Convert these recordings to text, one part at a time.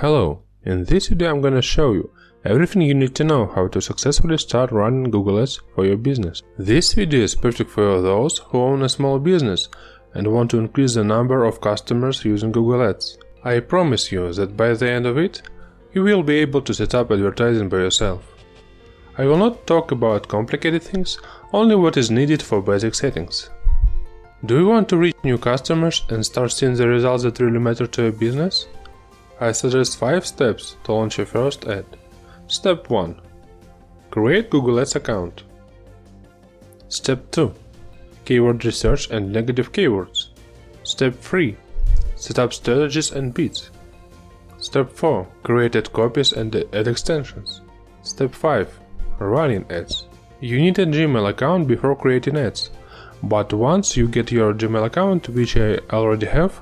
Hello, in this video I'm gonna show you everything you need to know how to successfully start running Google Ads for your business. This video is perfect for those who own a small business and want to increase the number of customers using Google Ads. I promise you that by the end of it, you will be able to set up advertising by yourself. I will not talk about complicated things, only what is needed for basic settings. Do you want to reach new customers and start seeing the results that really matter to your business? I suggest 5 steps to launch your first ad. Step 1. Create Google Ads account. Step 2. Keyword research and negative keywords. Step 3. Set up strategies and bids. Step 4. Create ad copies and ad extensions. Step 5. Running ads. You need a Gmail account before creating ads, but once you get your Gmail account, which I already have,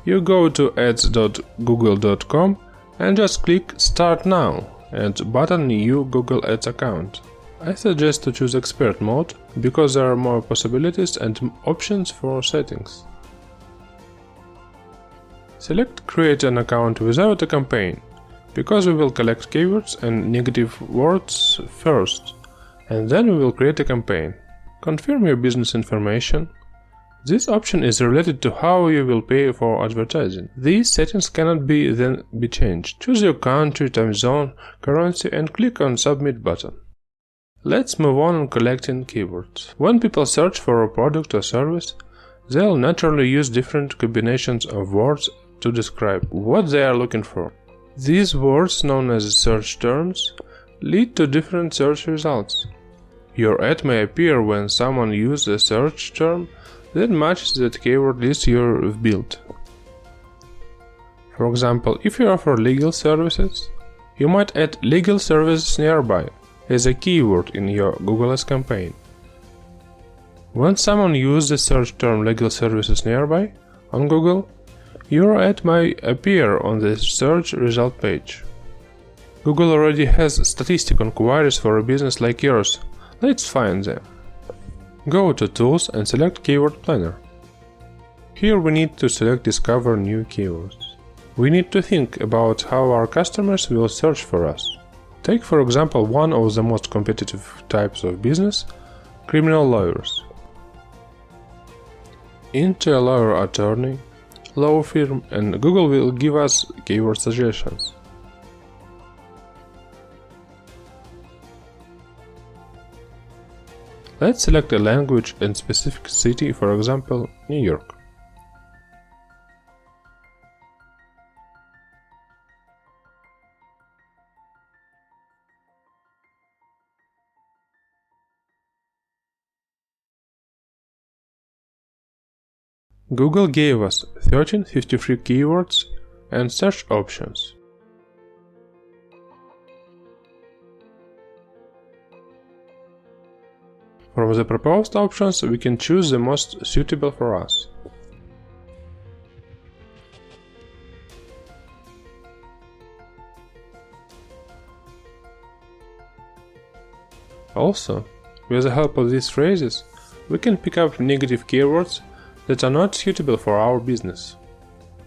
you go to ads.google.com and just click Start Now and button New Google Ads account. I suggest to choose Expert mode because there are more possibilities and options for settings. Select Create an account without a campaign, because we will collect keywords and negative words first, and then we will create a campaign. Confirm your business information. This option is related to how you will pay for advertising. These settings cannot then be changed. Choose your country, time zone, currency and click on Submit button. Let's move on collecting keywords. When people search for a product or service, they'll naturally use different combinations of words to describe what they are looking for. These words, known as search terms, lead to different search results. Your ad may appear when someone uses a search term that matches that keyword list you've built. For example, if you offer legal services, you might add legal services nearby as a keyword in your Google Ads campaign. When someone uses the search term legal services nearby on Google, your ad may appear on the search result page. Google already has statistics on queries for a business like yours. Let's find them. Go to Tools and select Keyword Planner. Here we need to select Discover New Keywords. We need to think about how our customers will search for us. Take for example one of the most competitive types of business, criminal lawyers. Enter a lawyer attorney, law firm, and Google will give us keyword suggestions. Let's select a language and specific city, for example, New York. Google gave us 1353 keywords and search options. From the proposed options, we can choose the most suitable for us. Also, with the help of these phrases, we can pick up negative keywords that are not suitable for our business.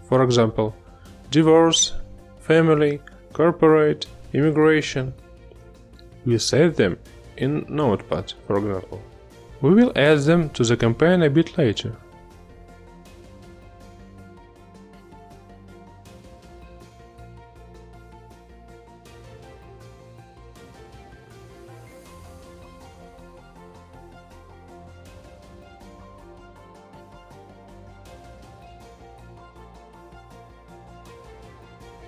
For example, divorce, family, corporate, immigration. We save them in Notepad, for example. We will add them to the campaign a bit later.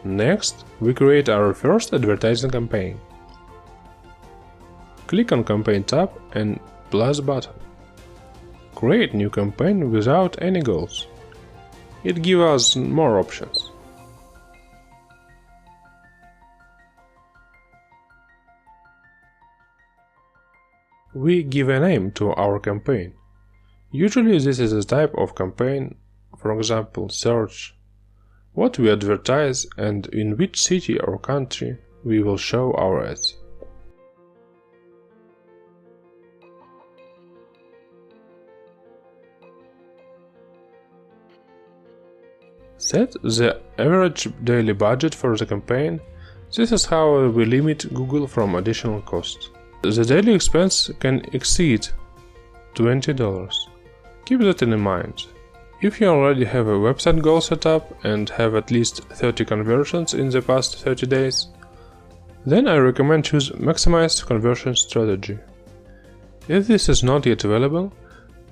Next, we create our first advertising campaign. Click on Campaign tab and plus button. Create new campaign without any goals. It gives us more options. We give a name to our campaign. Usually this is a type of campaign, for example, search, what we advertise and in which city or country we will show our ads. Set the average daily budget for the campaign. This is how we limit Google from additional costs. The daily expense can exceed $20. Keep that in mind. If you already have a website goal set up and have at least 30 conversions in the past 30 days, then I recommend choose Maximize Conversion Strategy. If this is not yet available,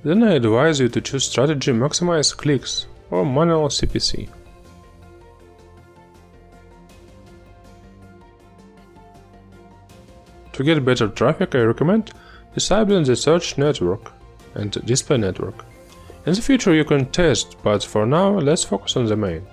then I advise you to choose strategy Maximize Clicks or Manual CPC. To get better traffic, I recommend disabling the search network and display network. In the future you can test, but for now let's focus on the main.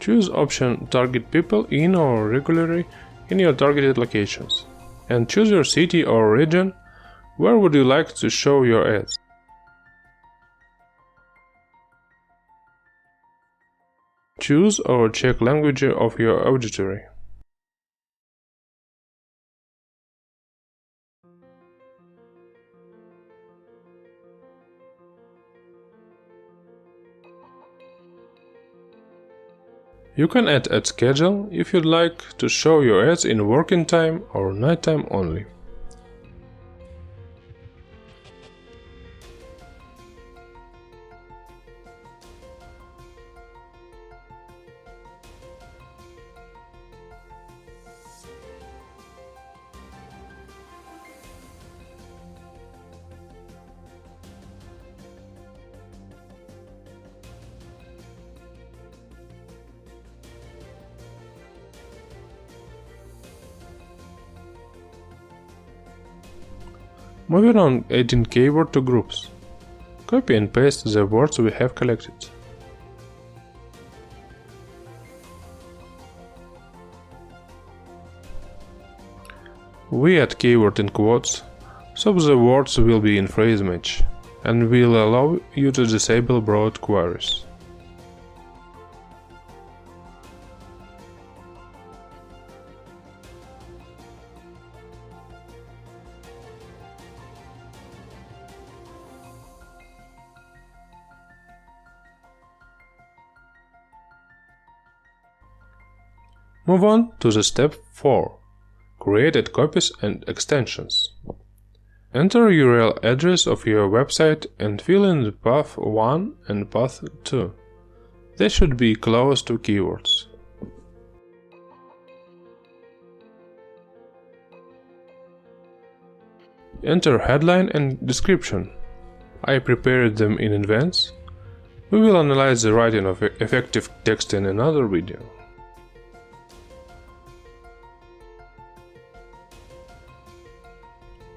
Choose option Target people in or regularly in your targeted locations, and choose your city or region. Where would you like to show your ads? Choose or check language of your auditory. You can add ad schedule if you'd like to show your ads in working time or nighttime only. Moving on, adding keyword to groups. Copy and paste the words we have collected. We add keyword in quotes, so the words will be in phrase match, and will allow you to disable broad queries. Move on to the step 4. Create ad copies and extensions. Enter URL address of your website and fill in the path 1 and path 2. They should be close to keywords. Enter headline and description. I prepared them in advance. We will analyze the writing of effective text in another video.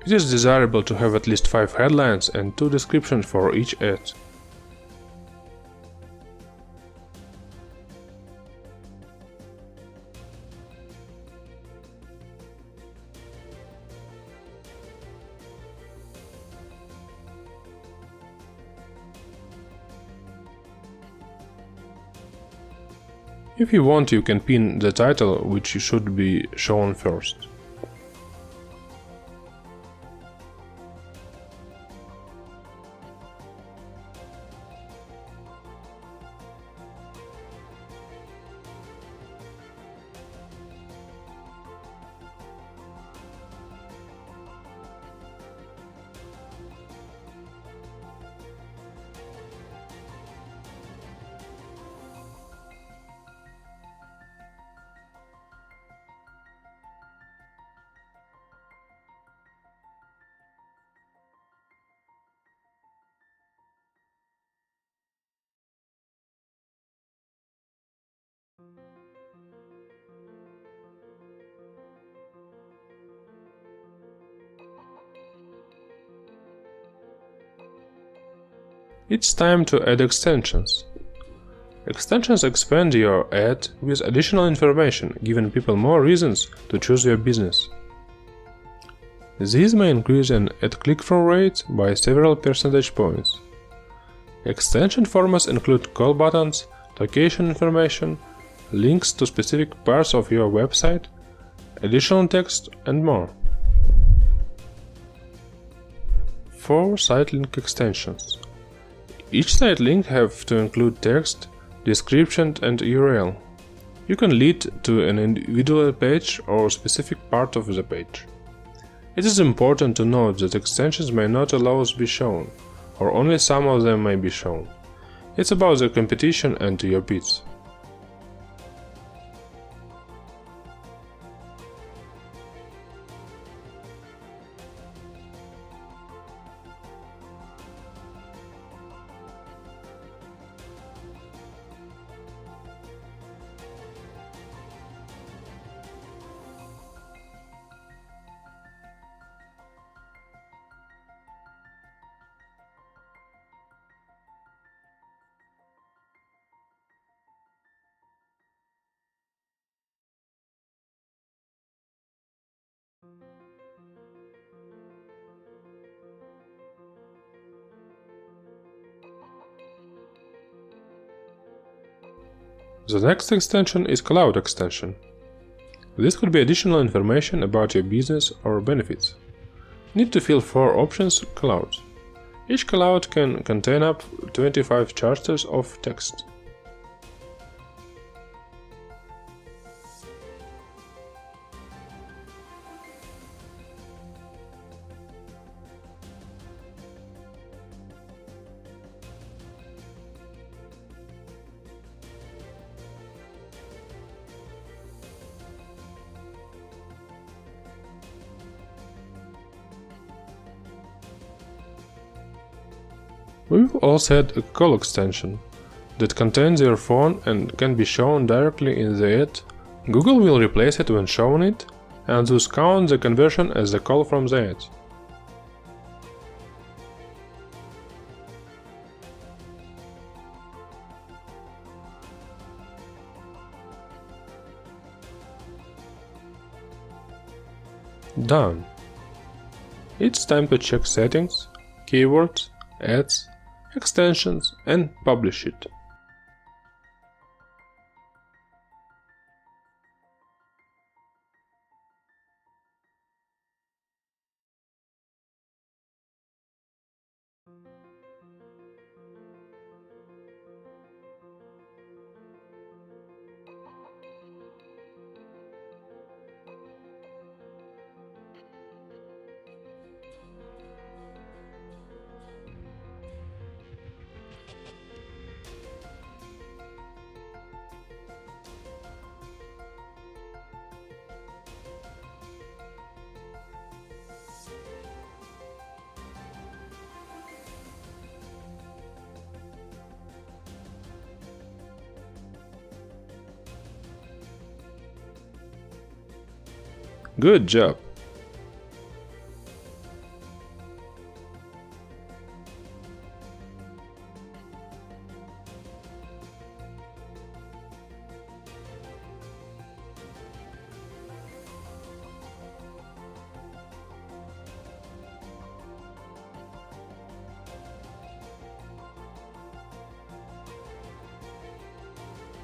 It is desirable to have at least 5 headlines and 2 descriptions for each ad. If you want, you can pin the title, which should be shown first. It's time to add extensions. Extensions expand your ad with additional information, giving people more reasons to choose your business. These may increase an ad click-through rate by several percentage points. Extension formats include call buttons, location information, links to specific parts of your website, additional text, and more. 4 site link extensions. Each site link have to include text, description, and URL. You can lead to an individual page or specific part of the page. It is important to note that extensions may not always be shown, or only some of them may be shown. It's about the competition and your bids. The next extension is Cloud extension. This could be additional information about your business or benefits. Need to fill 4 options clouds. Each cloud can contain up 25 characters of text. We've also had a call extension that contains your phone and can be shown directly in the ad. Google will replace it when showing it and thus count the conversion as a call from the ad. Done. It's time to check settings, keywords, ads, extensions, and publish it. Good job!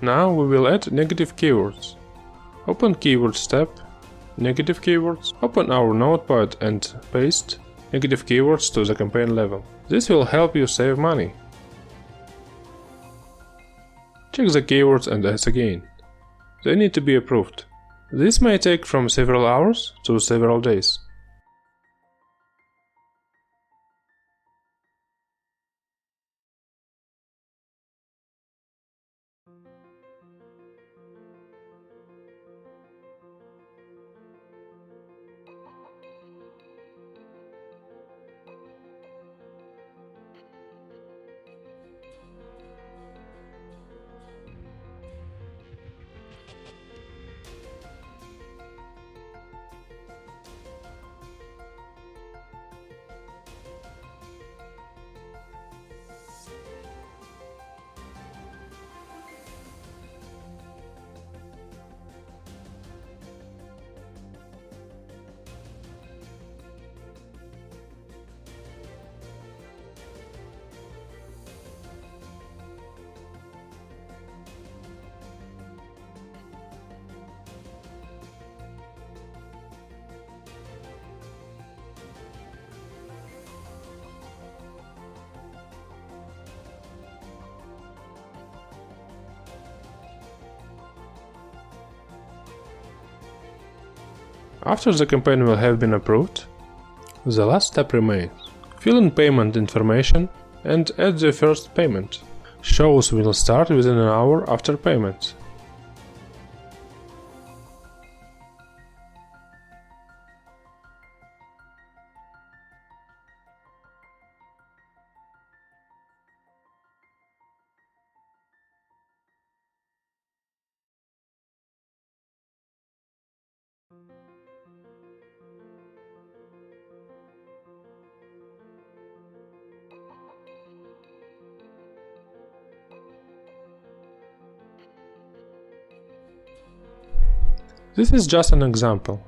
Now we will add negative keywords. Open Keywords tab, Negative Keywords, open our notepad and paste negative keywords to the campaign level. This will help you save money. Check the keywords and ads again. They need to be approved. This may take from several hours to several days. After the campaign will have been approved, the last step remains. Fill in payment information and add the first payment. Shows will start within an hour after payment. This is just an example.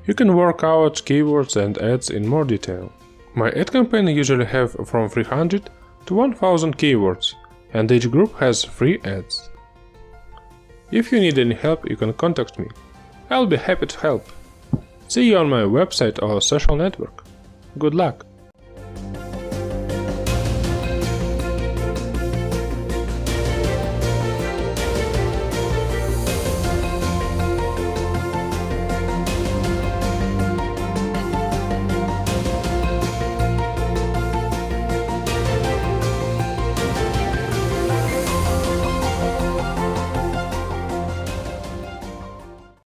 You can work out keywords and ads in more detail. My ad campaign usually have from 300 to 1000 keywords, and each group has 3 ads. If you need any help, you can contact me. I'll be happy to help. See you on my website or social network. Good luck!